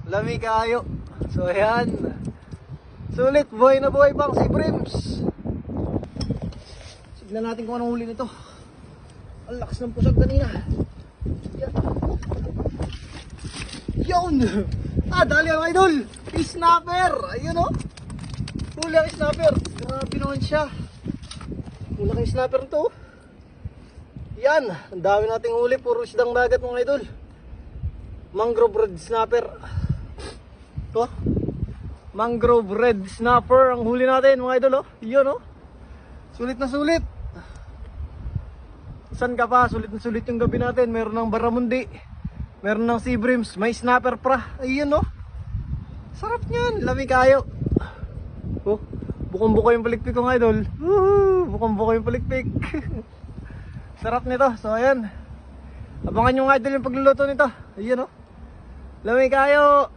Lami kayo. So ayan. Sulit, buhay na buhay bang si Brims. Signan natin kung anong huli nito. Ang lakas ng pusag kanina. Yan. Yun! Dali ang idol! Snapper! Ayun o! Huli ang snapper. Grabe naman siya. Huli ang snapper to. Yan! Ang dami nating huli. Puro isdang dagat mga idol. Mangrove red snapper. Ito. Mangrove red snapper ang huli natin mga idol. Yun o. Sulit na sulit. San ka pa? Sulit na sulit yung gabi natin. Meron ng baramundi. Meron ng sea brims. May snapper pra. Ayun o. Sarap niyan. Lami kayo. Oh, bukong-buko yung palikpik ko mga idol. Bukong-buko yung palikpik. Sarap nito. So ayan. Abangan nyo mga idol yung pagluluto nito. Ayun o. Lami kayo.